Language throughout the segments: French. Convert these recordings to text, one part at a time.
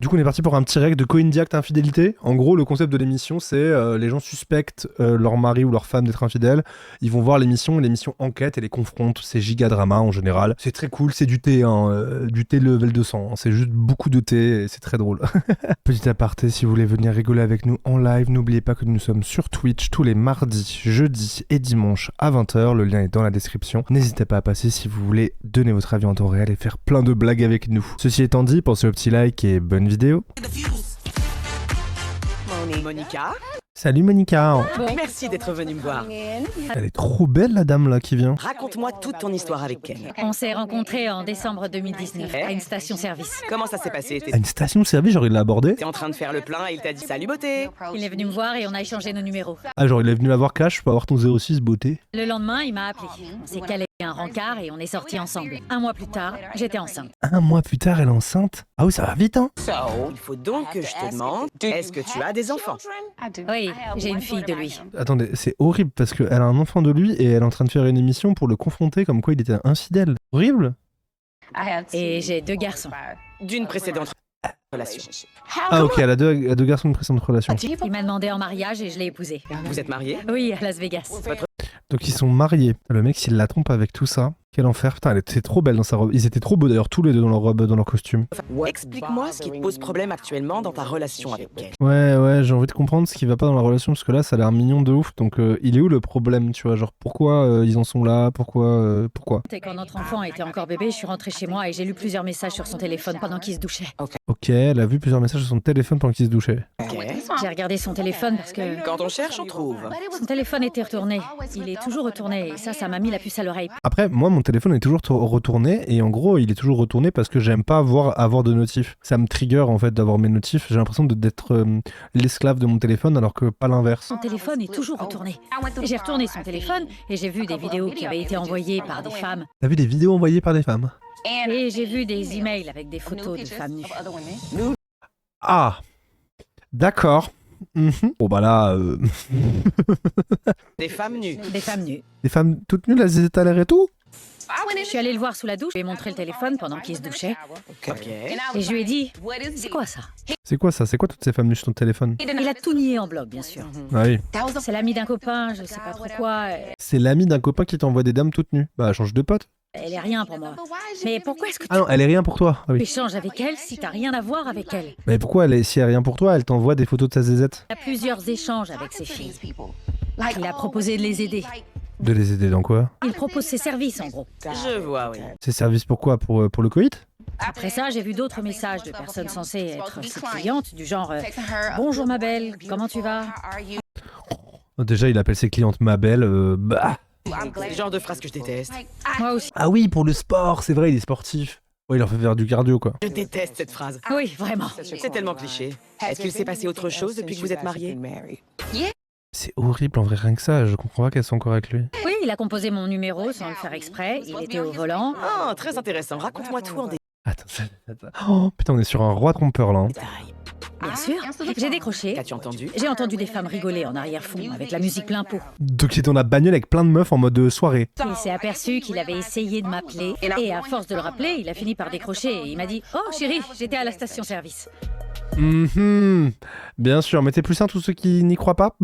coup, on est parti pour un petit règle de co-indiact infidélité. En gros, le concept de l'émission, c'est les gens suspectent leur mari ou leur femme d'être infidèle. Ils vont voir l'émission et l'émission enquête et les confronte. C'est giga drama en général. C'est très cool, c'est du thé, du thé level 200. C'est juste beaucoup de thé et c'est très drôle. Petit aparté, si vous voulez venir rigoler avec nous en live, n'oubliez pas que nous sommes sur Twitch tous les mardis, jeudis et dimanches à 20h. Le lien est dans la description. N'hésitez pas à passer si vous voulez donner votre avis en temps réel et faire plein de blagues avec nous. Ceci étant dit, pensez au petit like et bonne vidéo. Monica, Salut Monica. merci d'être venue me voir. Elle est trop belle la dame là qui vient. Raconte-moi toute ton histoire avec Ken. On s'est rencontrés en décembre 2019 à une station-service. Comment ça s'est passé? À une station-service, genre il l'a abordé. T'es en train de faire le plein et il t'a dit salut beauté. Il est venu me voir et on a échangé nos numéros. Ah genre il est venu la voir cash pour avoir ton 06 beauté. Le lendemain, il m'a appelé. On s'est calé un rencard et on est sortis ensemble. Un mois plus tard, j'étais enceinte. Un mois plus tard elle est enceinte. Ah oui ça va vite hein. Il faut donc que je te demande, est-ce que tu as des enfants? Oui, j'ai une fille de lui. Attendez, c'est horrible parce qu'elle a un enfant de lui et elle est en train de faire une émission pour le confronter comme quoi il était infidèle. Horrible. Et j'ai 2 garçons. D'une précédente relation. Ah ok, elle a deux garçons de précédente relation. Il m'a demandé en mariage et je l'ai épousé. Vous êtes mariés? Oui, à Las Vegas. Donc ils sont mariés. Le mec s'il la trompe avec tout ça, quel enfer. Putain elle était trop belle dans sa robe. Ils étaient trop beaux d'ailleurs tous les deux dans leur robe, dans leur costume. Explique-moi ce qui te pose problème actuellement dans ta relation avec Ken. Ouais, j'ai envie de comprendre ce qui va pas dans la relation parce que là ça a l'air mignon de ouf. Donc il est où le problème, tu vois, genre pourquoi ils en sont là, pourquoi. Et quand notre enfant était encore bébé, je suis rentrée chez moi et j'ai lu plusieurs messages sur son téléphone pendant qu'il se douchait. Ok, elle a vu plusieurs messages sur son téléphone pendant qu'il se douchait. Ok. J'ai regardé son téléphone parce que Quand on cherche, on trouve. son téléphone était retourné. Il est toujours retourné et ça m'a mis la puce à l'oreille. Après, moi, mon téléphone est toujours retourné, et en gros, il est toujours retourné parce que j'aime pas avoir de notifs. Ça me trigger, en fait, d'avoir mes notifs. J'ai l'impression d'être l'esclave de mon téléphone, alors que pas l'inverse. Son téléphone est toujours retourné. J'ai retourné son téléphone et j'ai vu des vidéos qui avaient été envoyées par des femmes. T'as vu des vidéos envoyées par des femmes? Et j'ai vu des emails avec des photos de femmes nues. Ah, d'accord. Bon bah là, Des femmes nues. Des femmes nues. les femmes toutes nues, elles étaient à l'air et tout? Je suis allée le voir sous la douche, je lui ai montré le téléphone pendant qu'il se douchait. Ok. Et je lui ai dit, c'est quoi ça? C'est quoi ça? C'est quoi toutes ces femmes nues sur ton téléphone? Il a tout nié en bloc, bien sûr. Ah oui. C'est l'ami d'un copain, je sais pas trop quoi. C'est l'ami d'un copain qui t'envoie des dames toutes nues. Bah change de pote. Elle est rien pour moi. Mais pourquoi est-ce que Ah non, elle est rien pour toi. Ah tu oui. échanges avec elle si t'as rien à voir avec elle? Mais pourquoi si elle est rien pour toi, elle t'envoie des photos de sa zézette? Il a plusieurs échanges avec ses filles. Il a proposé de les aider. De les aider dans quoi? Il propose ses services, en gros. Je vois, oui. Ses services pour quoi? Pour le coït? Après ça, j'ai vu d'autres messages de personnes censées être ses clientes, du genre bonjour ma belle, comment tu vas? Déjà, il appelle ses clientes ma belle. Bah. C'est le genre de phrase que je déteste. Moi aussi. Ah oui, pour le sport, c'est vrai, il est sportif. Ouais, il leur fait faire du cardio, quoi. Je déteste cette phrase. Oui, vraiment. C'est tellement cliché. Est-ce qu'il s'est passé autre chose depuis que vous êtes mariés? C'est horrible, en vrai, rien que ça. Je comprends pas qu'elles sont encore avec lui. Oui, il a composé mon numéro sans le faire exprès. Il était au volant. Oh, très intéressant. Raconte-moi tout en Attends. Oh, putain, on est sur un roi trompeur, là. Hein. détail. Bien sûr. J'ai décroché. Qu'as-tu entendu? J'ai entendu des femmes rigoler en arrière-fond avec la musique plein pot. Donc, il était dans la bagnole avec plein de meufs en mode soirée. Il s'est aperçu qu'il avait essayé de m'appeler. Et à force de le rappeler, il a fini par décrocher et il m'a dit « Oh chérie, j'étais à la station-service. Bien sûr, mais t'es plus sain tous ceux qui n'y croient pas. »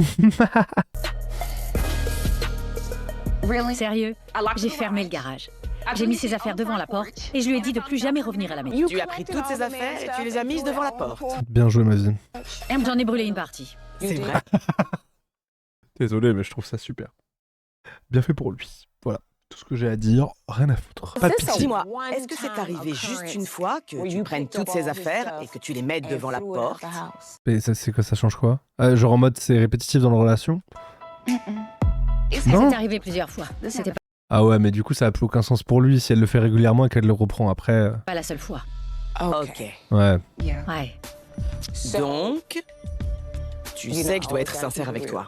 Sérieux, j'ai fermé le garage. J'ai mis ses affaires devant la porte et je lui ai dit de plus jamais revenir à la maison. Tu as pris toutes ces affaires et tu les as mises devant la porte. Bien joué, Mazie. J'en ai brûlé une partie. C'est vrai. Désolé, mais je trouve ça super. Bien fait pour lui. Voilà. Tout ce que j'ai à dire, rien à foutre. Pas de pitié. Dis-moi, est-ce que c'est arrivé juste une fois que tu prennes toutes ces affaires et que tu les mettes devant la porte? Mais ça, c'est quoi, ça change quoi? Genre en mode c'est répétitif dans la relation? Ça Non. s'est arrivé plusieurs fois. C'était Ah ouais, mais du coup ça a plus aucun sens pour lui si elle le fait régulièrement et qu'elle le reprend après. pas la seule fois. Ok. Ouais. Ouais. Donc, Tu sais que je dois être sincère avec toi.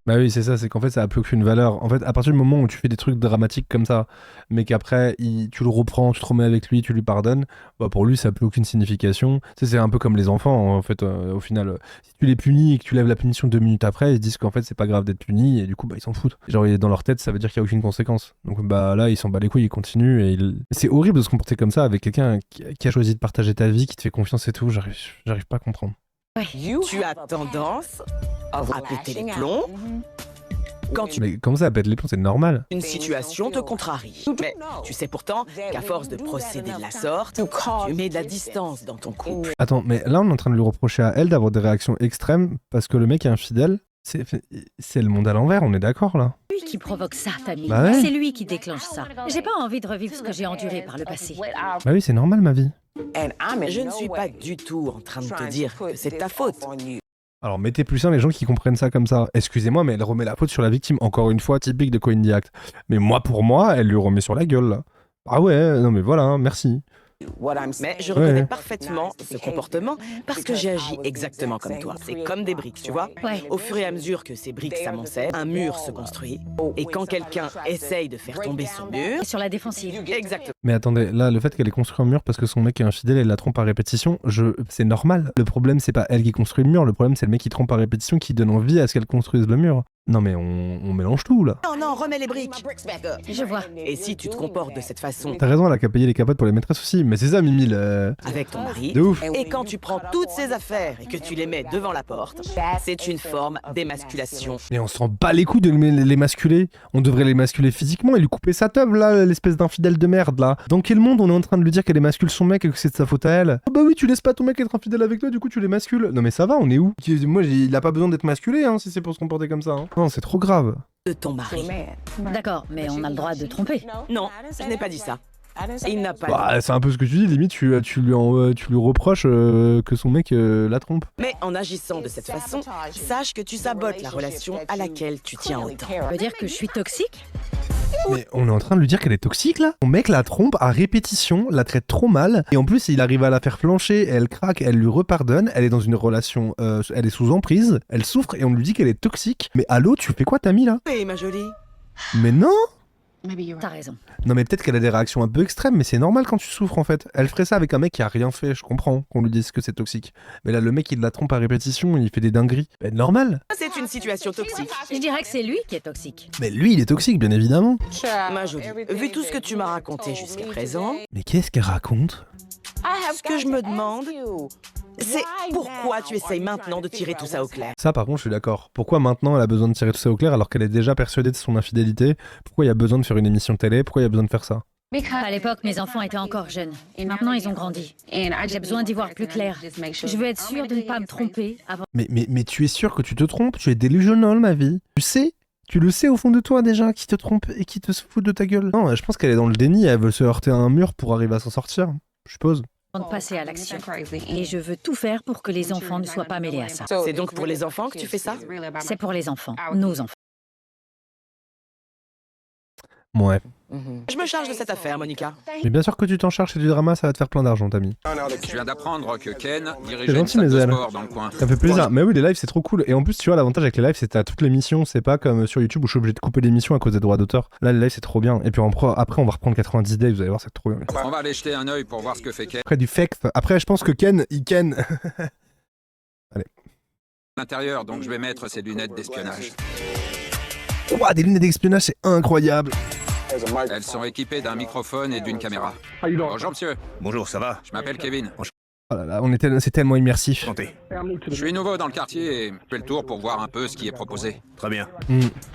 Bah oui, c'est ça, c'est qu'en fait, ça a plus aucune valeur. En fait, à partir du moment où tu fais des trucs dramatiques comme ça, mais qu'après, tu le reprends, tu te remets avec lui, tu lui pardonnes, bah pour lui, ça a plus aucune signification. Tu sais, c'est un peu comme les enfants, en fait, au final. Si tu les punis et que tu lèves la punition 2 minutes après, ils se disent qu'en fait, c'est pas grave d'être puni, et du coup, bah, ils s'en foutent. Genre, dans leur tête, ça veut dire qu'il y a aucune conséquence. Donc, bah là, ils s'en bat les couilles, ils continuent, et c'est horrible de se comporter comme ça avec quelqu'un qui a choisi de partager ta vie, qui te fait confiance et tout. J'arrive pas à comprendre. Tu as tendance à péter les plombs quand Mais comment ça, pète les plombs, c'est normal. une situation te contrarie. Mais tu sais pourtant qu'à force de procéder de la sorte, tu mets de la distance dans ton couple. Attends, mais là, on est en train de lui reprocher à elle d'avoir des réactions extrêmes parce que le mec est infidèle. C'est le monde à l'envers, on est d'accord là? C'est lui qui provoque ça, Tammy. Bah ouais. C'est lui qui déclenche ça. J'ai pas envie de revivre ce que j'ai enduré par le passé. Bah oui, c'est normal ma vie. Je ne suis pas du tout en train de te dire que c'est ta faute. Alors mettez plus un les gens qui comprennent ça comme ça. Excusez-moi, mais elle remet la faute sur la victime. Encore une fois, typique de Coindy Act. Mais pour moi, elle lui remet sur la gueule là. Ah ouais, non mais voilà, hein, merci. Mais je reconnais parfaitement ce comportement parce que j'ai agi exactement comme toi. C'est comme des briques, tu vois. Ouais. Au fur et à mesure que ces briques s'amoncellent, un mur se construit. Et quand quelqu'un essaye de faire tomber ce mur... Sur la défensive. Exactement. Mais attendez, là, le fait qu'elle ait construit un mur parce que son mec est infidèle et la trompe à répétition, c'est normal. Le problème, c'est pas elle qui construit le mur, le problème, c'est le mec qui trompe à répétition qui donne envie à ce qu'elle construise le mur. Non mais on mélange tout là. Non, remets les briques. Je vois. Et si tu te comportes de cette façon T'as raison, elle a qu'à payer les capotes pour les maîtresses aussi. Mais c'est ça, Mimi, avec ton mari, de ouf. et quand tu prends toutes ces affaires et que tu les mets devant la porte, c'est une forme d'émasculation. Mais on s'en bat les couilles de les masculer. On devrait les masculer physiquement et lui couper sa teub là, l'espèce d'infidèle de merde là. Dans quel monde on est en train de lui dire qu'elle mascule son mec et que c'est de sa faute à elle? Oh bah oui, tu laisses pas ton mec être infidèle avec toi, du coup tu les mascules. Non mais ça va, on est où? Moi, il a pas besoin d'être masculé hein, si c'est pour se comporter comme ça. Hein. Non, c'est trop grave. De ton mari. D'accord, mais on a le droit de tromper. Non, je n'ai pas dit ça. Il n'a pas Bah, c'est un peu ce que tu dis, limite tu lui reproches que son mec la trompe. Mais en agissant de cette façon, sache que tu sabotes la relation à laquelle tu tiens autant. Ça veut dire que je suis toxique? Mais on est en train de lui dire qu'elle est toxique là. Son mec la trompe à répétition, la traite trop mal, et en plus il arrive à la faire flancher, elle craque, elle lui repardonne, elle est dans une relation, elle est sous emprise, elle souffre et on lui dit qu'elle est toxique. Mais allô, tu fais quoi Tammy là? Oui, ma jolie. Mais non! T'as raison. Non mais peut-être qu'elle a des réactions un peu extrêmes, mais c'est normal quand tu souffres en fait. Elle ferait ça avec un mec qui a rien fait, je comprends qu'on lui dise que c'est toxique. Mais là le mec il la trompe à répétition, il fait des dingueries. Bah, normal. C'est une situation toxique. Je dirais que c'est lui qui est toxique. Mais lui il est toxique bien évidemment. Ma jolie, vu tout ce que tu m'as raconté jusqu'à présent, Mais qu'est-ce qu'elle raconte? ce que je me demande, c'est pourquoi tu essayes maintenant de tirer tout ça au clair. Ça par contre je suis d'accord. Pourquoi maintenant elle a besoin de tirer tout ça au clair alors qu'elle est déjà persuadée de son infidélité? Pourquoi il y a besoin de faire une émission télé? Pourquoi il y a besoin de faire ça? À l'époque, mes enfants étaient encore jeunes. Maintenant, ils ont grandi. J'ai besoin d'y voir plus clair. Je veux être sûre de ne pas me tromper avant. Mais tu es sûr que tu te trompes? Tu es delusional ma vie. Tu le sais au fond de toi déjà qui te trompe et qui te fout de ta gueule. Non, je pense qu'elle est dans le déni, elle veut se heurter à un mur pour arriver à s'en sortir. Je suppose. de passer à l'action. Et je veux tout faire pour que les enfants ne soient pas mêlés à ça. C'est donc pour les enfants que tu fais ça? C'est pour les enfants, nos enfants. Ouais. Je me charge de cette affaire, Monica. Mais bien sûr que tu t'en charges, c'est du drama, ça va te faire plein d'argent, Tammy. Je viens d'apprendre que Ken dirigeait C'est une gentil, salle de mais elle. sport dans le coin. Ça fait plaisir. Mais oui, les lives, c'est trop cool. Et en plus, tu vois, l'avantage avec les lives, c'est que t'as toutes les missions. C'est pas comme sur YouTube où je suis obligé de couper l'émission à cause des droits d'auteur. Là, les lives, c'est trop bien. Et puis après, on va reprendre 90 days, vous allez voir, c'est trop bien. On va aller jeter un œil pour voir ce que fait Ken. Après, du fake. Après, je pense que Ken, il ken. Allez. À l'intérieur, donc je vais mettre ces lunettes d'espionnage. Ouah, des lunettes d'espionnage, c'est incroyable. Elles sont équipées d'un microphone et d'une caméra. Bonjour monsieur, Bonjour, ça va? je m'appelle Kevin. Oh là là, c'est tellement immersif. Santé. Je suis nouveau dans le quartier et je fais le tour pour voir un peu ce qui est proposé. Très bien.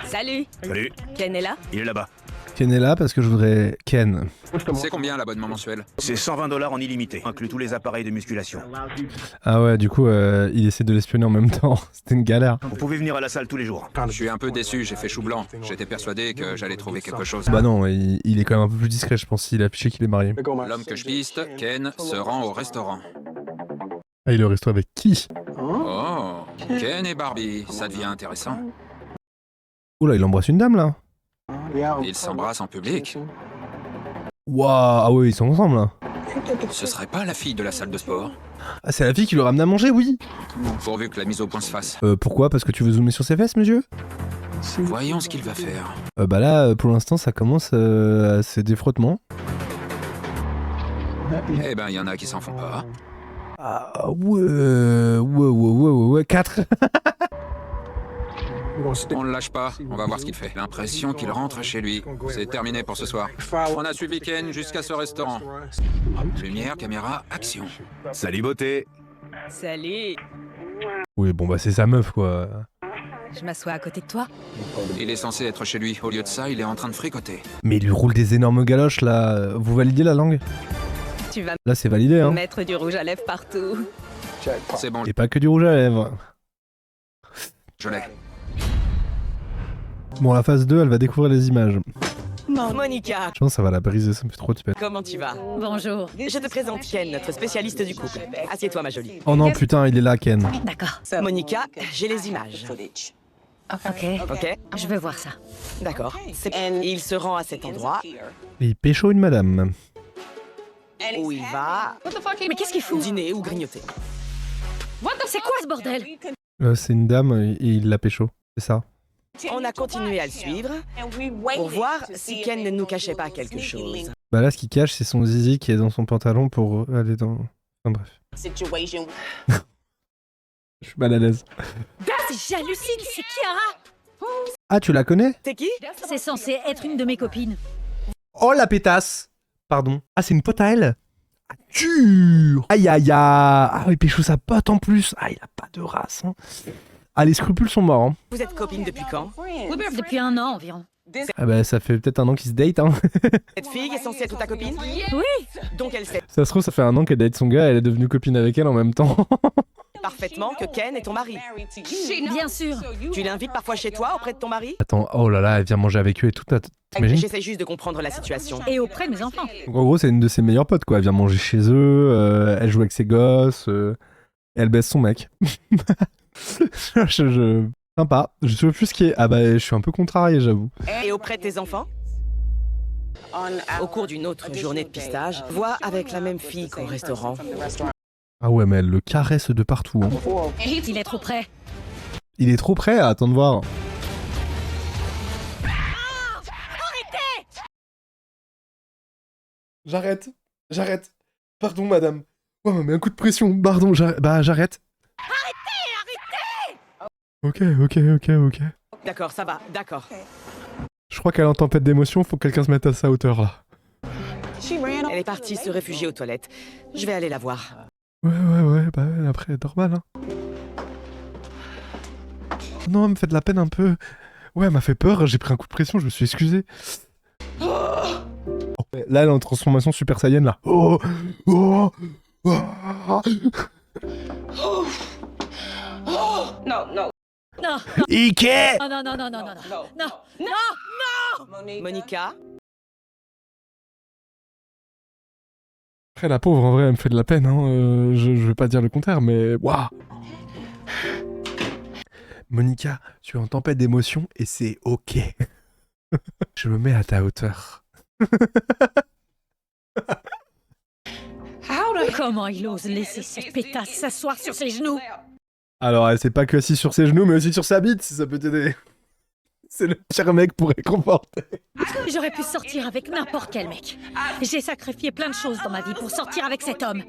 Salut, Salut. Ken est là? Il est là-bas. Ken est là parce que je voudrais Ken. C'est combien l'abonnement mensuel? C'est $120 en illimité, inclut tous les appareils de musculation. Ah ouais, du coup, il essaie de l'espionner en même temps. C'était une galère. Vous pouvez venir à la salle tous les jours. Je suis un peu déçu, j'ai fait chou blanc. J'étais persuadé que j'allais trouver quelque chose. Bah non, il est quand même un peu plus discret, je pense, s'il a affiché qu'il est marié. L'homme que je piste, Ken, se rend au restaurant. Ah, il est au resto avec qui? Oh, Ken et Barbie, ça devient intéressant. Oula, il embrasse une dame, là. Ils s'embrassent en public. Waouh, ah ouais, ils sont ensemble, là. Ce serait pas la fille de la salle de sport? Ah, c'est la fille qui le ramène à manger, oui. Pourvu que la mise au point se fasse. Pourquoi? Parce que tu veux zoomer sur ses fesses, monsieur? Voyons ce qu'il va faire. Bah là, pour l'instant, ça commence à c'est des frottements. Eh ben, il y en a qui s'en font pas. Ah ouais, 4. On le lâche pas, on va voir ce qu'il fait. L'impression qu'il rentre chez lui. C'est terminé pour ce soir. On a suivi Ken jusqu'à ce restaurant. Lumière, caméra, action. Salut beauté. Salut. Oui, bon bah c'est sa meuf, quoi. Je m'assois à côté de toi. Il est censé être chez lui. Au lieu de ça, il est en train de fricoter. Mais il lui roule des énormes galoches, là. Vous validez la langue? Tu vas Là, c'est validé, hein. mettre du rouge à lèvres partout. C'est bon, Et pas que du rouge à lèvres. je l'ai. Bon, la phase 2, elle va découvrir les images. Monica, Je pense que ça va la briser, ça me fait trop de peine. comment tu vas? Bonjour. Je te présente Ken, notre spécialiste du couple. Assieds-toi, ma jolie. Oh non, putain, il est là, Ken. D'accord. Monica, j'ai les images. Ok. Ok? Je veux voir ça. D'accord. Il se rend à cet endroit Et il pécho une madame. où il va Mais qu'est-ce qu'il fout? dîner ou grignoter. C'est quoi ce bordel? C'est une dame et il l'a pécho. C'est ça. On a continué à le suivre pour voir si Ken ne nous cachait pas quelque chose. Bah là, ce qu'il cache, c'est son zizi qui est dans son pantalon pour aller dans... Enfin bref. Je suis mal à l'aise. J'hallucine, c'est Kiara! Ah, tu la connais? C'est qui? C'est censé être une de mes copines. Oh, la pétasse! Pardon. Ah, c'est une pote à elle? Ah, dur! Aïe, aïe, aïe! Ah, il pécho sa pote en plus! Ah, il a pas de race, hein. Ah, les scrupules sont morts, hein. Vous êtes copine depuis quand? Depuis 1 an environ. Ah bah, ça fait peut-être 1 an qu'ils se datent, hein. Cette fille est censée être ta copine? Oui! Donc elle sait Ça se trouve, ça fait 1 an qu'elle date son gars et elle est devenue copine avec elle en même temps. parfaitement que Ken est ton mari. Bien sûr. Tu l'invites parfois chez toi auprès de ton mari? Attends, oh là là, elle vient manger avec eux et tout. T'imagines? J'essaie juste de comprendre la situation. Et auprès de mes enfants. Donc, en gros, c'est une de ses meilleures potes, quoi. Elle vient manger chez eux, elle joue avec ses gosses, et elle baisse son mec. Sympa. Je sais plus ce qui est. Ah bah, je suis un peu contrarié, j'avoue. Et auprès de tes enfants? Au cours d'une autre journée de pistage, vois avec la même fille qu'au restaurant. Ah ouais, mais elle le caresse de partout, hein. Il est trop près. Il est trop près, attends de voir. J'arrête. Pardon, madame. Oh, mais un coup de pression, pardon, j'arrête. Ok. D'accord, ça va, d'accord. Je crois qu'elle est en tempête d'émotion, faut que quelqu'un se mette à sa hauteur, là. Elle est partie se réfugier aux toilettes. Je vais aller la voir. Ouais, bah après, normal, hein. Non, elle me fait de la peine un peu. Ouais, elle m'a fait peur, j'ai pris un coup de pression, je me suis excusé. Là, elle est en transformation Super Saiyan, là. Non. Ike! Non. Monica, Après, la pauvre, en vrai, elle me fait de la peine, hein. Je vais pas dire le contraire, mais... Waouh! Monica, tu es en tempête d'émotions et c'est ok. Je me mets à ta hauteur. Comment il ose laisser cette pétasse s'asseoir sur ses genoux? Alors, elle s'est pas que assise sur ses genoux, mais aussi sur sa bite, si ça peut t'aider. C'est le pire mec pour réconforter. J'aurais pu sortir avec n'importe quel mec. J'ai sacrifié plein de choses dans ma vie pour sortir avec cet homme.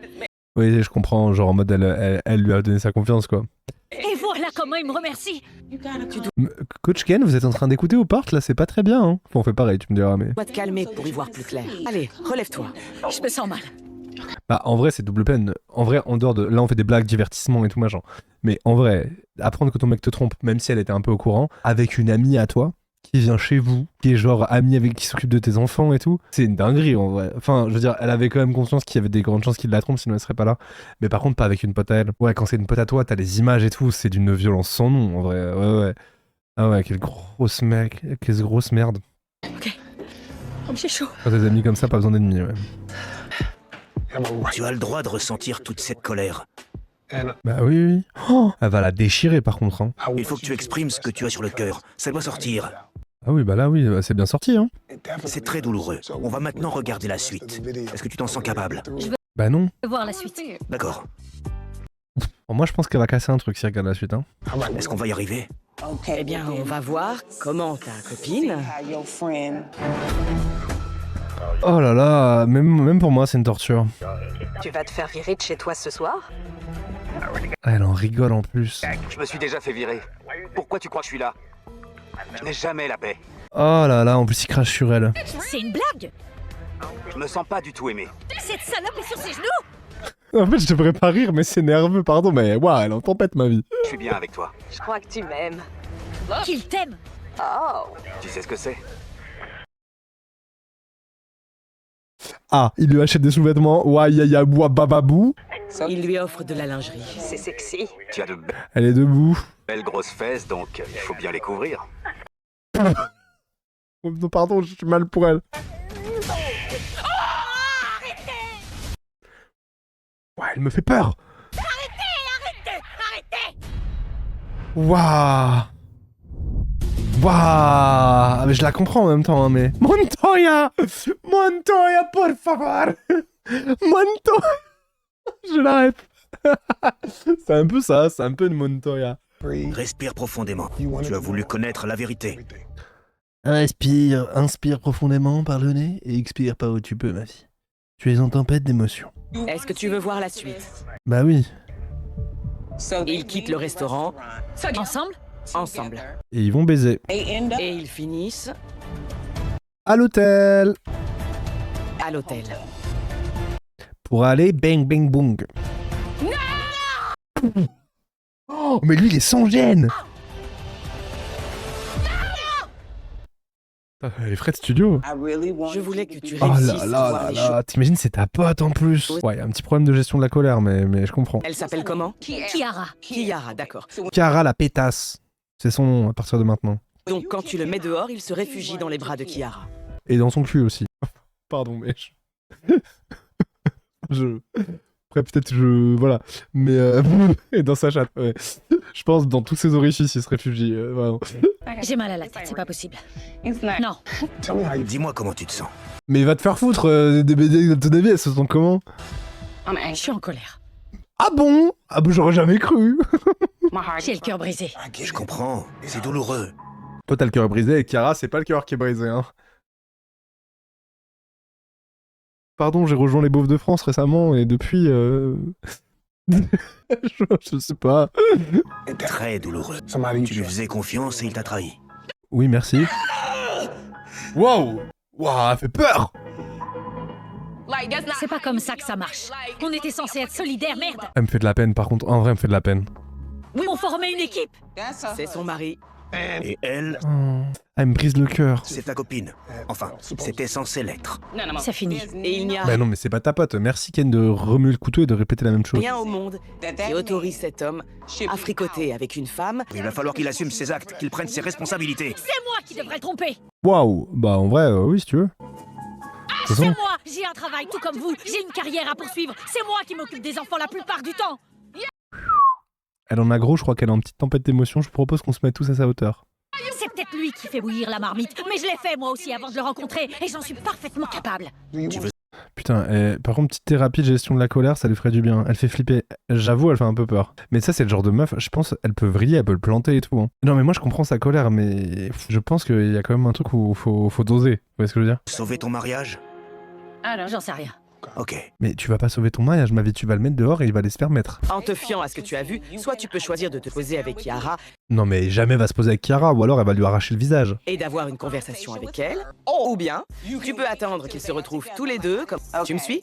Oui, je comprends, genre en mode elle lui a donné sa confiance, quoi. Et voilà comment il me remercie. Coach Ken, vous êtes en train d'écouter ou part là, c'est pas très bien, hein. Enfin, on fait pareil, tu me diras, mais... dois te calmer pour y voir plus clair. Allez, relève-toi. Je me sens mal. Bah, en vrai, c'est double peine. En vrai, en dehors de... Là, on fait des blagues, divertissement et tout machin. Mais en vrai, apprendre que ton mec te trompe, même si elle était un peu au courant, avec une amie à toi, qui vient chez vous, qui est genre amie avec qui s'occupe de tes enfants et tout, c'est une dinguerie, en vrai. Enfin, je veux dire, elle avait quand même conscience qu'il y avait des grandes chances qu'il la trompe, sinon elle serait pas là. Mais par contre, pas avec une pote à elle. Ouais, quand c'est une pote à toi, t'as les images et tout, c'est d'une violence sans nom, en vrai. Ouais. Ah ouais, quelle grosse mec, quelle grosse merde. Ok. J'ai chaud. Quand t'as des amis comme ça, pas besoin d'ennemis, ouais. Tu as le droit de ressentir toute cette colère. Bah oui. Oh, elle va la déchirer par contre, hein. Il faut que tu exprimes ce que tu as sur le cœur. Ça doit sortir. Ah oui, bah là, oui, c'est bien sorti, hein. C'est très douloureux. On va maintenant regarder la suite. Est-ce que tu t'en sens capable? Bah non. Voir la suite. D'accord. Bon, moi je pense qu'elle va casser un truc si elle regarde la suite. Hein. Est-ce qu'on va y arriver? Eh bien, on va voir comment ta copine... Oh là là, même pour moi c'est une torture. Tu vas te faire virer de chez toi ce soir? Ah, elle en rigole en plus. Je me suis déjà fait virer. Pourquoi tu crois que je suis là? Je n'ai jamais la paix. Oh là là, en plus il crache sur elle. C'est une blague. Je me sens pas du tout aimé. Cette salope est sur ses genoux. En fait je devrais pas rire mais c'est nerveux, pardon, mais waouh, elle en tempête ma vie. Je suis bien avec toi. Je crois que tu m'aimes. Qu'il t'aime. Oh, Tu sais ce que c'est? Ah, il lui achète des sous-vêtements, ouah ya ya boua bababou. Il lui offre de la lingerie. c'est sexy. Tu as de Elle est debout. belles grosses fesses, donc il faut bien les couvrir. Oh, non, pardon, je suis mal pour elle. Ouais, elle me fait peur. Arrêtez. Waouh. Waouh. Mais je la comprends en même temps, hein, mais... Montoya, por favor. Montoya. Je l'arrête. C'est un peu ça, c'est un peu une Montoya. Respire profondément. Tu as voulu connaître la vérité. Respire, inspire profondément par le nez et expire par où tu peux, ma fille. Tu es en tempête d'émotions. Est-ce que tu veux voir la suite? Bah oui. Ils quittent le restaurant Ensemble? ensemble. Et ils vont baiser. Et ils finissent À l'hôtel. à l'hôtel. Pour aller bang bang bong. Non. Oh, mais lui il est sans gêne. Les frais de studio. Je voulais que tu Oh réussisses là à là voir là les là, choses. t'imagines c'est ta pote en plus. Ouais, y a un petit problème de gestion de la colère, mais je comprends. Elle s'appelle comment? Kiara. Kiara, d'accord. Kiara la pétasse. C'est son nom à partir de maintenant. Donc quand tu le mets dehors, il se réfugie dans les bras de Kiara. Et dans son cul aussi. Pardon, mais Après, peut-être voilà. Mais... Et dans sa chatte, ouais. Je pense dans tous ses orifices, il se réfugie, vraiment. J'ai mal à la tête, c'est pas possible. Non. Dis-moi comment tu te sens. Mais va te faire foutre, des BD de ton avis, elles se sentent comment? Je suis en colère. Ah bon? Ah bah j'aurais jamais cru. J'ai le cœur brisé. Je comprends, c'est douloureux. Toi t'as le cœur brisé et Kiara, c'est pas le cœur qui est brisé, hein. Pardon, j'ai rejoint les Beaufs de France récemment et depuis... je sais pas. Très douloureux. Tu lui faisais confiance et il t'a trahi. Oui, merci. Wow! Wow, elle fait peur! C'est pas comme ça que ça marche. On était censé être solidaires, merde. Elle me fait de la peine, par contre. En vrai, elle me fait de la peine. On formait une équipe. C'est son mari. Et elle, Elle me brise le cœur. c'est ta copine. Enfin, c'était censé l'être. C'est fini. Et il n'y a Bah non, mais c'est pas ta pote. Merci Ken de remuer le couteau et de répéter la même chose. rien au monde qui autorise cet homme à fricoter avec une femme. Il va falloir qu'il assume ses actes, qu'il prenne ses responsabilités. C'est moi qui devrais tromper. Waouh! Bah en vrai, oui, si tu veux. De toute C'est façon, moi. J'ai un travail tout comme vous. J'ai une carrière à poursuivre. C'est moi qui m'occupe des enfants la plupart du temps. elle en a gros, je crois qu'elle est en petite tempête d'émotions. Je vous propose qu'on se mette tous à sa hauteur. C'est peut-être lui qui fait bouillir la marmite, mais je l'ai fait moi aussi avant de le rencontrer et j'en suis parfaitement capable. Putain, par contre, petite thérapie de gestion de la colère, ça lui ferait du bien. Elle fait flipper. J'avoue, elle fait un peu peur. Mais ça, c'est le genre de meuf, je pense, elle peut vriller, elle peut le planter et tout. Hein. Non, mais moi, je comprends sa colère, mais je pense qu'il y a quand même un truc où faut doser. Vous voyez ce que je veux dire? Sauver ton mariage? J'en sais rien. Ok. Mais tu vas pas sauver ton mariage, ma vie, tu vas le mettre dehors et il va aller se faire mettre. En te fiant à ce que tu as vu, soit tu peux choisir de te poser avec Kiara Non, mais jamais va se poser avec Kiara, ou alors elle va lui arracher le visage. et d'avoir une conversation avec elle, ou bien tu peux attendre qu'ils se retrouvent tous les deux, comme tu me suis,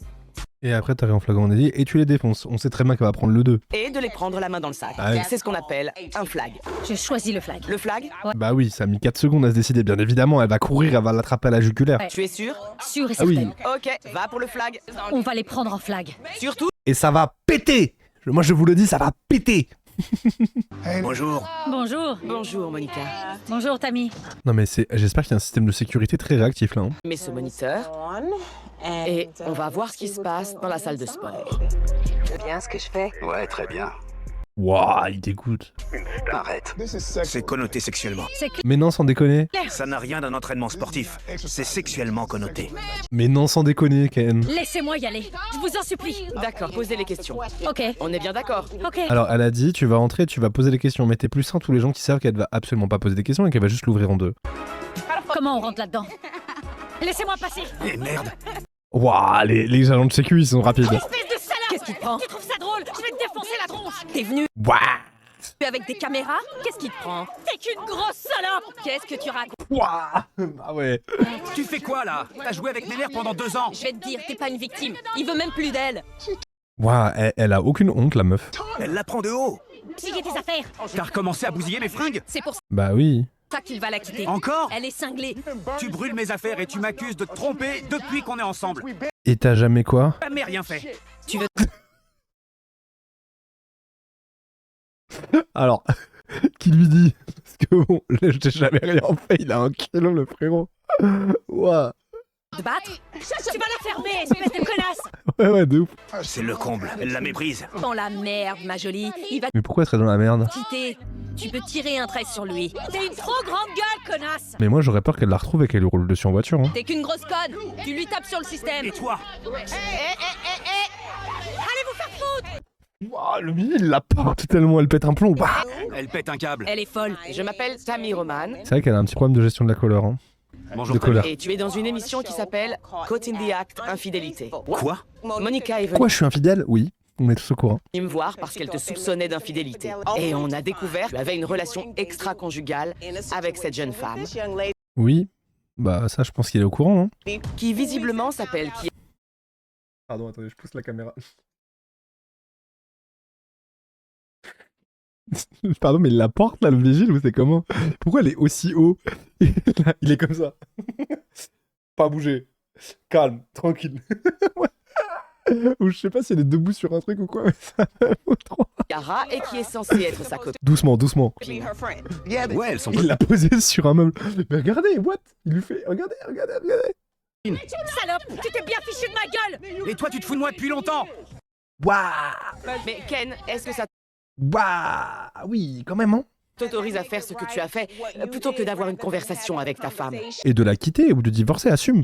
Et après, t'arrives en flagrant délit et tu les défonces. On sait très bien qu'elle va prendre le 2. et de les prendre la main dans le sac. Ah oui. C'est ce qu'on appelle un flag. Je choisis le flag. Le flag, Bah oui, ça a mis 4 secondes à se décider, bien évidemment. Elle va courir, elle va l'attraper à la jugulaire. Ouais. tu es sûr? Sûr et Ah oui. certaine. Ok, va pour le flag. On va les prendre en flag. Surtout, Et ça va péter! Moi, je vous le dis, ça va péter! Bonjour. Bonjour. bonjour Monica. Bonjour Tammy. Non, mais j'espère qu'il y a un système de sécurité très réactif là. Hein. Mets ce moniteur et on va voir ce qui se passe dans la salle de sport. C'est bien ce que je fais. Ouais, très bien. Waouh, il dégoûte. Arrête. C'est connoté sexuellement. Mais non, sans déconner. Ça n'a rien d'un entraînement sportif. C'est sexuellement connoté. Mais non, sans déconner, Ken. Laissez-moi y aller. Je vous en supplie. D'accord, posez les questions. Ok, On est bien d'accord. ok. Alors, elle a dit, tu vas entrer, tu vas poser des questions. Mais t'es plus sain tous les gens qui savent qu'elle va absolument pas poser des questions et qu'elle va juste l'ouvrir en deux. Comment on rentre là-dedans? Laissez-moi passer. Eh merde. Waouh, les agents de sécu, ils sont rapides. Espèce de salope! Qu'est-ce qui te prend? Tu trouves ça drôle? Je vais te défoncer la tronche! T'es venu Waouh. avec des caméras? Qu'est-ce qui te prend? T'es qu'une grosse salope! Qu'est-ce que tu racontes? Waouh. Ah ouais. Tu fais quoi là? T'as joué avec mes mères pendant 2 ans. Je vais te dire, t'es pas une victime. Il veut même plus d'elle. Waouh, elle a aucune honte, la meuf. Elle la prend de haut. Pliez tes affaires! T'as recommencé à bousiller mes fringues? C'est pour Bah oui. ça qu'il va la quitter. Encore? Elle est cinglée. Tu brûles mes affaires et tu m'accuses de te tromper depuis qu'on est ensemble. Et t'as jamais quoi? Jamais rien fait. Tu veux Alors, qui lui dit? Parce que bon, là, je t'ai jamais rien fait, il a un kilo, le frérot. Waouh. te battre? Tu vas la fermer, espèce de connasse! Ouais, de ouf. C'est le comble. Elle la méprise. Dans la merde, ma jolie. Il va Mais pourquoi elle serait dans la merde? te quitter. Tu peux tirer un trait sur lui. T'es une trop grande gueule, connasse! Mais moi, j'aurais peur qu'elle la retrouve et qu'elle lui roule dessus en voiture. Hein. T'es qu'une grosse conne. Tu lui tapes sur le système. Et toi? Allez vous faire foutre! Waouh, le mini, il la porte tellement, elle pète un plomb. Bah. Elle pète un câble. Elle est folle. Je m'appelle Tammy Roman C'est vrai qu'elle a un petit problème de gestion de la colère. Hein. Bonjour. De colère. et tu es dans une émission qui s'appelle Caught in the Act Infidélité. Quoi? Monica est venue Quoi, je suis infidèle? Oui, on est tous au courant. me voir parce qu'elle te soupçonnait d'infidélité. Et on a découvert que tu avais une relation extra-conjugale avec cette jeune femme Oui, bah ça, je pense qu'il est au courant. Hein. qui visiblement s'appelle Pardon, attendez, je pousse la caméra. Pardon, mais il la porte là, le vigile, ou c'est comment? Pourquoi elle est aussi haut? Là, il est comme ça. Pas bouger. Calme, tranquille. Ouais. Ou je sais pas s'il est debout sur un truc ou quoi, mais ça me fout trop. Chiara et qui est censée être sa copine. Doucement, doucement. Ouais, elles sont Il l'a posé sur un meuble. Mais regardez, what? Il lui fait. Regardez, regardez, regardez. Salope! Tu t'es bien fichu de ma gueule! Et toi, tu te fous de moi depuis longtemps. Waouh! Mais Ken, est-ce que ça Waouh! Oui, quand même, hein? t'autorise à faire ce que tu as fait plutôt que d'avoir une conversation avec ta femme? Et de la quitter ou de divorcer, assume.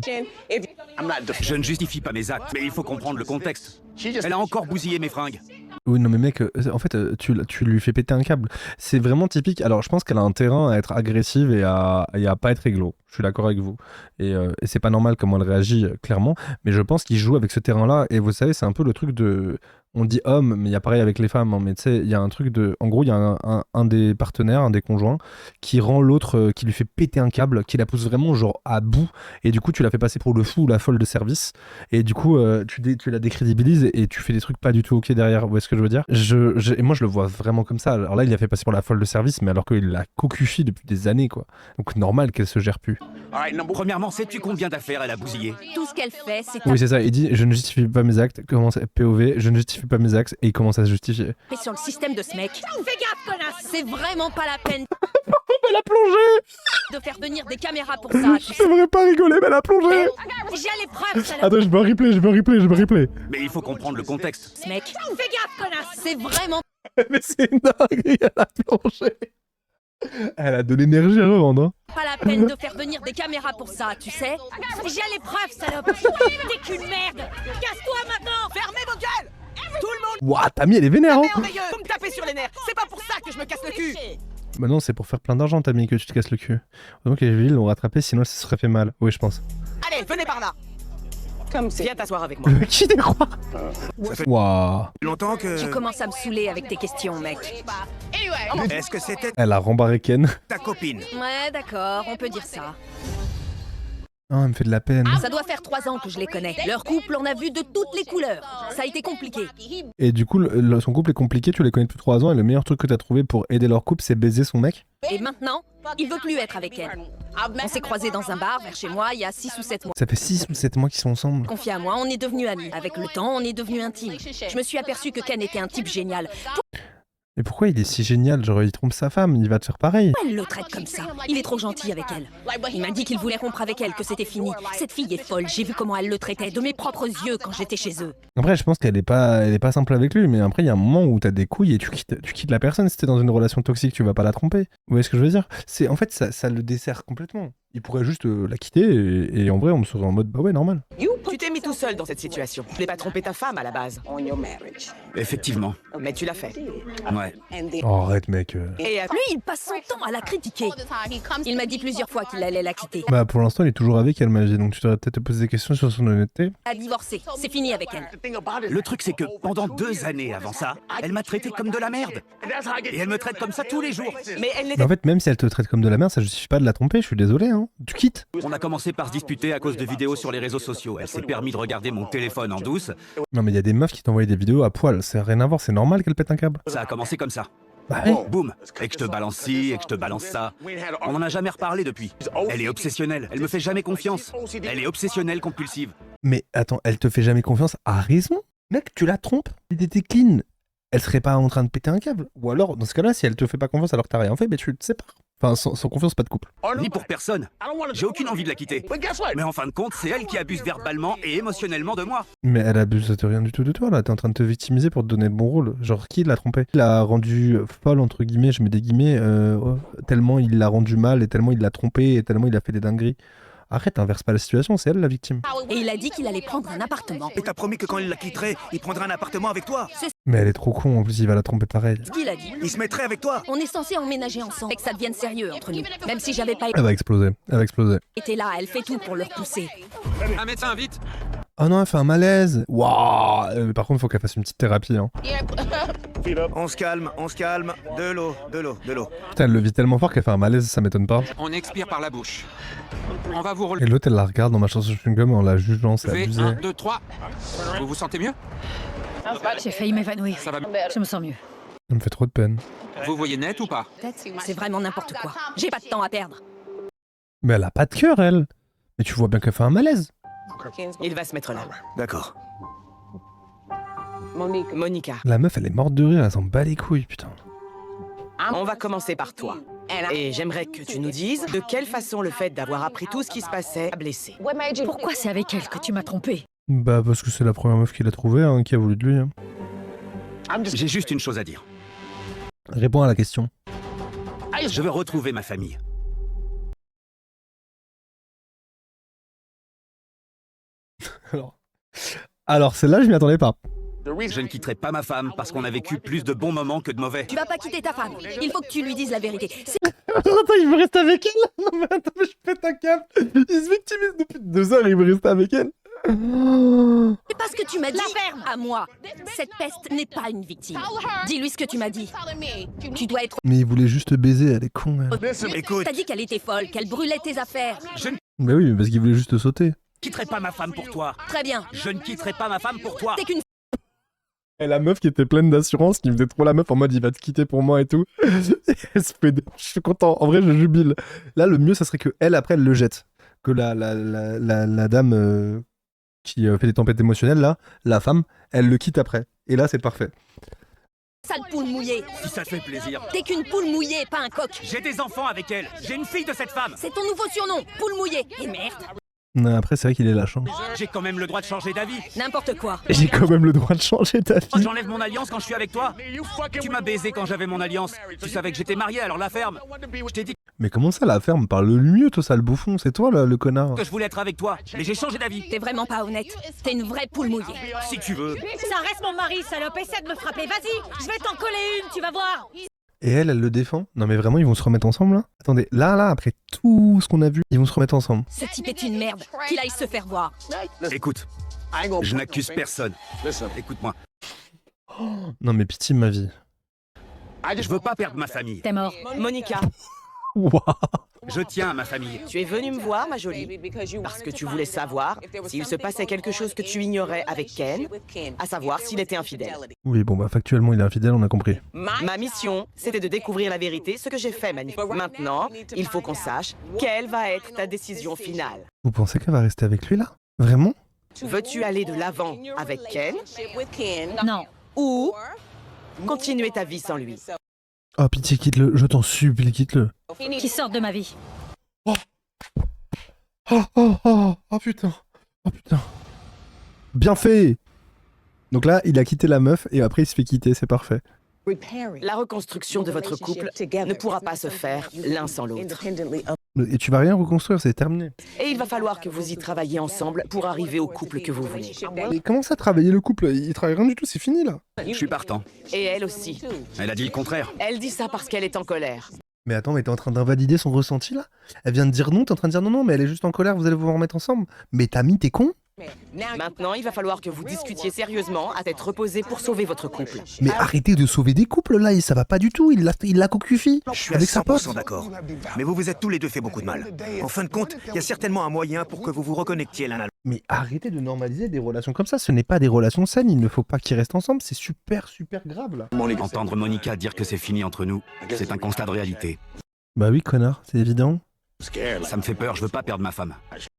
Je ne justifie pas mes actes, mais il faut comprendre le contexte. Elle a encore bousillé mes fringues. Oui, non, mais mec, en fait, tu lui fais péter un câble. C'est vraiment typique. Alors, je pense qu'elle a un terrain à être agressive et à pas être réglo. Je suis d'accord avec vous. Et c'est pas normal comment elle réagit, clairement. Mais je pense qu'il joue avec ce terrain-là. Et vous savez, c'est un peu le truc de. On dit homme, mais il y a pareil avec les femmes. Hein, mais tu sais, il y a un truc de. En gros, il y a un des partenaires, un des conjoints, qui rend l'autre, qui lui fait péter un câble, qui la pousse vraiment, genre, à bout. Et du coup, tu la fais passer pour le fou ou la folle de service. Et du coup, tu la décrédibilises et tu fais des trucs pas du tout ok derrière. Vous voyez ce que je veux dire? Et moi, je le vois vraiment comme ça. Alors là, il l'a fait passer pour la folle de service, mais alors qu'il la cocuchie depuis des années, quoi. Donc, normal qu'elle se gère plus. Premièrement, sais-tu combien d'affaires elle a bousillé? Tout ce qu'elle fait, c'est Oui, c'est ça. Il dit je ne justifie pas mes actes. Commence POV, je ne justifie pas mes actes. Et il commence à se justifier. taper sur le système de ce mec. Fais gaffe, connasse! C'est vraiment pas la peine Elle a plongé. de faire venir des caméras pour ça. Tu Je devrais pas rigoler, mais elle a plongé. J'ai les preuves, salope! Attends, je me replay. Mais il faut comprendre le contexte. ce mec. Fais gaffe, connasse! C'est vraiment Mais c'est une dinguerie, elle a plongé. Elle a de l'énergie à revendre. Hein. pas la peine de faire venir des caméras pour ça, tu sais. J'ai les preuves, salope! T'es qu'une merde! Casse-toi maintenant! Fermez vos gueules! Tout le monde Ouah, Tammy, elle est vénère. Hein. merveilleux! Vous me tapez sur les nerfs! C'est pas pour ça que je me casse le cul! Bah non, c'est pour faire plein d'argent, Tammy, que tu te casses le cul. Donc les villes l'ont rattrapé, sinon ça se serait fait mal. Oui, je pense. Allez, venez par là! Viens t'asseoir avec moi. Qui des croix? Waouh. Longtemps que. Tu commences à me saouler avec tes questions, mec. Est-ce que c'était Elle a rembarré Ken. ta copine? Ouais, d'accord, on peut dire ça. Oh, elle me fait de la peine. Ça doit faire 3 ans que je les connais. Leur couple, on a vu de toutes les couleurs. Ça a été compliqué. Et du coup, son couple est compliqué, tu les connais depuis 3 ans, et le meilleur truc que t'as trouvé pour aider leur couple, c'est baiser son mec? Et maintenant, il veut plus être avec elle. On s'est croisés dans un bar vers chez moi il y a 6 ou 7 mois. Ça fait 6 ou 7 mois qu'ils sont ensemble. Confié à moi, on est devenus amis. Avec le temps, on est devenus intimes. Je me suis aperçu que Ken était un type génial. Mais pourquoi il est si génial? Genre, il trompe sa femme, il va te faire pareil. Elle le traite comme ça. Il est trop gentil avec elle. Il m'a dit qu'il voulait rompre avec elle, que c'était fini. Cette fille est folle. J'ai vu comment elle le traitait de mes propres yeux quand j'étais chez eux. Après, je pense qu'elle est pas simple avec lui, mais après, il y a un moment où t'as des couilles et tu quittes la personne. Si t'es dans une relation toxique, tu vas pas la tromper. Vous voyez ce que je veux dire? En fait, ça le dessert complètement. Il pourrait juste la quitter et en vrai, on serait en mode, bah ouais, normal. Tu t'es mis tout seul dans cette situation. Tu n'as pas trompé ta femme à la base. Effectivement. Mais tu l'as fait. Ouais. Oh, arrête, mec. Et Lui, il passe son temps à la critiquer. Il m'a dit plusieurs fois qu'il allait la quitter. Bah, pour l'instant, il est toujours avec elle, Magie, donc tu devrais peut-être te poser des questions sur son honnêteté. A divorcé. C'est fini avec elle. Le truc, c'est que pendant 2 années avant ça, elle m'a traité comme de la merde. Et elle me traite comme ça tous les jours. Mais elle Mais n'était en fait, même si elle te traite comme de la merde, ça justifie pas de la tromper, je suis désolé, hein. Tu quittes. On a commencé par se disputer à cause de vidéos sur les réseaux sociaux. Elle s'est permis de regarder mon téléphone en douce. Non, mais il y a des meufs qui t'envoient des vidéos à poil, c'est rien à voir, c'est normal qu'elle pète un câble. Ça a commencé comme ça. Bah ouais. Boum. Et que je te balance ci, et que je te balance ça. On en a jamais reparlé depuis. Elle est obsessionnelle. Elle me fait jamais confiance. Elle est obsessionnelle compulsive. Mais attends, elle te fait jamais confiance à raison? Mec, tu la trompes, il était clean. Elle serait pas en train de péter un câble? Ou alors, dans ce cas-là, si elle te fait pas confiance alors que t'as rien fait, mais tu te sépares. Enfin, sans confiance, pas de couple. Ni pour personne. J'ai aucune envie de la quitter. Mais en fin de compte, c'est elle qui abuse verbalement et émotionnellement de moi. Mais elle abuse de rien du tout de toi, là. T'es en train de te victimiser pour te donner le bon rôle. Genre, qui l'a trompé? Il l'a rendue folle, entre guillemets, je mets des guillemets, tellement il l'a rendue mal, et tellement il l'a trompée, et tellement il a fait des dingueries. Arrête, inverse pas la situation, c'est elle la victime. Et il a dit qu'il allait prendre un appartement. Et t'as promis que quand il la quitterait, il prendrait un appartement avec toi. Mais elle est trop con, en plus il va la tromper pareil. Ce qu'il a dit. Il se mettrait avec toi. On est censé emménager ensemble et que ça devienne sérieux entre nous. Même si j'avais pas Elle va exploser, elle va exploser. été là, elle fait tout pour le repousser. Un médecin, vite! Oh non, elle fait un malaise. Waouh. Par contre, faut qu'elle fasse une petite thérapie, hein. On se calme, de l'eau. Putain, elle le vit tellement fort qu'elle fait un malaise, ça m'étonne pas. On expire par la bouche. On va vous Et relever. l'autre, elle la regarde dans ma chanson chewing-gum en la jugeant, c'est abusé. 1, 2, 3. Vous vous sentez mieux? J'ai failli m'évanouir. Ça va mieux. Je me sens mieux. Elle me fait trop de peine. Vous voyez net ou pas? C'est vraiment n'importe quoi. J'ai pas de temps à perdre. Mais elle a pas de cœur, elle. Mais tu vois bien qu'elle fait un malaise. Il va se mettre là. D'accord. Monica, La meuf, elle est morte de rire, elle s'en bat les couilles, putain. on va commencer par toi. Et j'aimerais que tu nous dises de quelle façon le fait d'avoir appris tout ce qui se passait a blessé. Pourquoi c'est avec elle que tu m'as trompé? Bah, parce que c'est la première meuf qu'il a trouvée, hein, qui a voulu de lui. Hein. J'ai juste une chose à dire. Réponds à la question. Je veux retrouver ma famille. Alors celle-là, je m'y attendais pas. Je ne quitterai pas ma femme parce qu'on a vécu plus de bons moments que de mauvais. Tu vas pas quitter ta femme. Il faut que tu lui dises la vérité. C'est Attends, il veut rester avec elle? Non mais attends, mais je pète un câble. Il se victimise depuis 2 heures, il veut rester avec elle. parce que tu m'as dit à moi. Cette peste n'est pas une victime. Dis-lui ce que tu m'as dit. Tu dois être... Mais il voulait juste baiser, elle est con, elle. Écoute, T'as dit qu'elle était folle, qu'elle brûlait tes affaires. Je ne Bah oui, parce qu'il voulait juste sauter. quitterai pas ma femme pour toi. Très bien. Je ne quitterai pas ma femme pour toi. T'es qu'une... Et la meuf qui était pleine d'assurance, qui me faisait trop la meuf en mode il va te quitter pour moi et tout. Elle se fait... Je suis content, en vrai je jubile. Là le mieux ça serait que elle après elle le jette. Que la dame qui fait des tempêtes émotionnelles là, la femme, elle le quitte après. Et là c'est parfait. Sale poule mouillée. Si ça te fait plaisir. T'es qu'une poule mouillée, pas un coq. J'ai des enfants avec elle. J'ai une fille de cette femme. C'est ton nouveau surnom, poule mouillée. Et merde. Non, après c'est vrai qu'il est lâche. Hein. J'ai quand même le droit de changer d'avis. N'importe quoi. J'ai quand même le droit de changer ta vie. J'enlève mon alliance quand je suis avec toi. Tu m'as baisé quand j'avais mon alliance. Tu savais que j'étais marié, alors la ferme. Je t'ai dit Mais comment ça la ferme? Parle-le mieux toi sale bouffon, c'est toi là, le connard. que je voulais être avec toi. Mais j'ai changé d'avis. T'es vraiment pas honnête. T'es une vraie poule mouillée. Si tu veux. Ça reste mon mari, salope, essaie de me frapper. Vas-y, je vais t'en coller une, tu vas voir. Et elle le défend? Non mais vraiment ils vont se remettre ensemble là? Attendez, là, après tout ce qu'on a vu, ils vont se remettre ensemble. Ce type est une merde. Qu'il aille se faire voir. Écoute, je n'accuse personne. Écoute-moi. Non mais pitié ma vie. Je veux pas perdre ma famille. T'es mort. Monica, Waouh. Je tiens à ma famille. tu es venue me voir, ma jolie, parce que tu voulais savoir s'il se passait quelque chose que tu ignorais avec Ken, à savoir s'il était infidèle. Oui bon bah factuellement il est infidèle, on a compris. Ma mission, c'était de découvrir la vérité, ce que j'ai fait, Mani. Maintenant, il faut qu'on sache quelle va être ta décision finale. Vous pensez qu'elle va rester avec lui là? Vraiment? Veux-tu aller de l'avant avec Ken Non. ou continuer ta vie sans lui. Oh pitié, quitte-le, je t'en supplie, quitte-le. Qui sortent de ma vie. Oh putain. Oh putain. Bien fait. Donc là, il a quitté la meuf et après il se fait quitter, c'est parfait. La reconstruction de votre couple ne pourra pas se faire l'un sans l'autre. Et tu vas rien reconstruire, c'est terminé. Et il va falloir que vous y travailliez ensemble pour arriver au couple que vous voulez. Mais comment ça travailler le couple? Il travaille rien du tout, c'est fini là. Je suis partant. Et elle aussi. Elle a dit le contraire. Elle dit ça parce qu'elle est en colère. Mais attends, mais t'es en train d'invalider son ressenti là? Elle vient de dire non, t'es en train de dire non, mais elle est juste en colère, vous allez vous remettre ensemble. Mais Tammy, t'es con? Maintenant, il va falloir que vous discutiez sérieusement à tête reposée pour sauver votre couple. Mais arrêtez de sauver des couples là, et ça va pas du tout, il l'a cocufi. Je suis à Avec sa pote. 100% d'accord. Mais vous vous êtes tous les deux fait beaucoup de mal. En fin de compte, il y a certainement un moyen pour que vous vous reconnectiez l'un à l'autre. Mais arrêtez de normaliser des relations comme ça, ce n'est pas des relations saines, il ne faut pas qu'ils restent ensemble, c'est super grave là. Entendre Monica dire que c'est fini entre nous, c'est un constat de réalité. Bah oui, connard, c'est évident. Ça me fait peur, je veux pas perdre ma femme.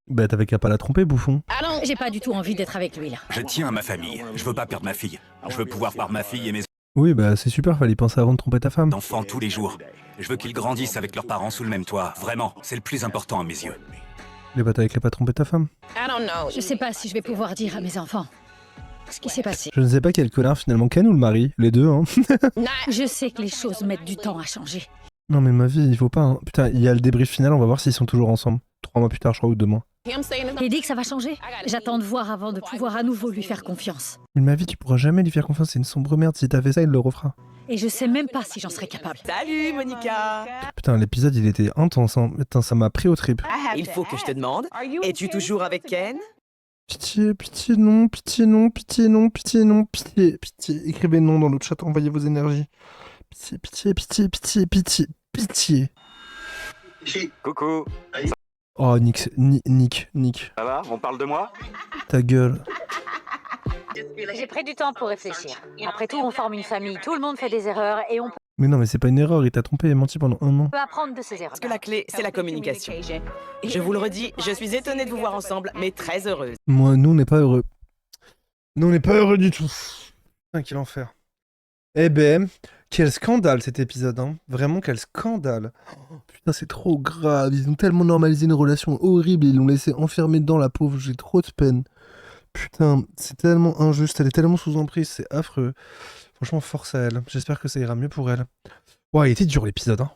Bah t'avais qu'à pas la tromper, bouffon. J'ai pas du tout envie d'être avec lui là. Je tiens à ma famille, je veux pas perdre ma fille. Je veux pouvoir voir ma fille et mes Oui, bah c'est super, fallait penser avant de tromper ta femme. enfants tous les jours. Je veux qu'ils grandissent avec leurs parents sous le même toit. Vraiment, c'est le plus important à mes yeux. Mais bah t'avais qu'à pas tromper ta femme. Je sais pas si je vais pouvoir dire à mes enfants ce qui s'est passé. Je ne sais pas quel connard finalement, Ken ou le mari, les deux hein. Je sais que les choses mettent du temps à changer. Non mais ma vie, il faut pas hein. Putain, il y a le débrief final, on va voir s'ils sont toujours ensemble. 3 mois plus tard, je crois, ou 2 mois. Il dit que ça va changer. J'attends de voir avant de pouvoir à nouveau lui faire confiance. Mais ma vie, tu pourras jamais lui faire confiance, c'est une sombre merde, si t'as fait ça, il le refera. Et je sais même pas si j'en serais capable. Salut, Monica. Putain, l'épisode il était intense hein. Putain, ça m'a pris au trip. Il faut que je te demande, es-tu toujours avec Ken? Pitié, pitié, non, pitié, non, pitié, non, pitié, non, pitié, pitié. Écrivez non dans le chat, envoyez vos énergies. Pitié, pitié, pitié, pitié, pitié, pitié. Coucou, Oh, Nick, Nick, ça va? On parle de moi? ta gueule. J'ai pris du temps pour réfléchir. Après tout, on forme une famille, tout le monde fait des erreurs et on Mais non, mais c'est pas une erreur, il t'a trompé et menti pendant 1 an. peut apprendre de ses erreurs. Parce que la clé, c'est la communication. Je vous le redis, je suis étonnée de vous voir ensemble, mais très heureuse. Moi, nous, on n'est pas heureux. Nous, on n'est pas heureux du tout. Putain, quel enfer. Eh ben, quel scandale cet épisode, hein. Vraiment, quel scandale. Oh, putain, c'est trop grave. Ils ont tellement normalisé une relation horrible. Ils l'ont laissé enfermer dedans, la pauvre. J'ai trop de peine. Putain, c'est tellement injuste. Elle est tellement sous emprise. C'est affreux. Franchement, force à elle. J'espère que ça ira mieux pour elle. Ouais, il était dur l'épisode, hein.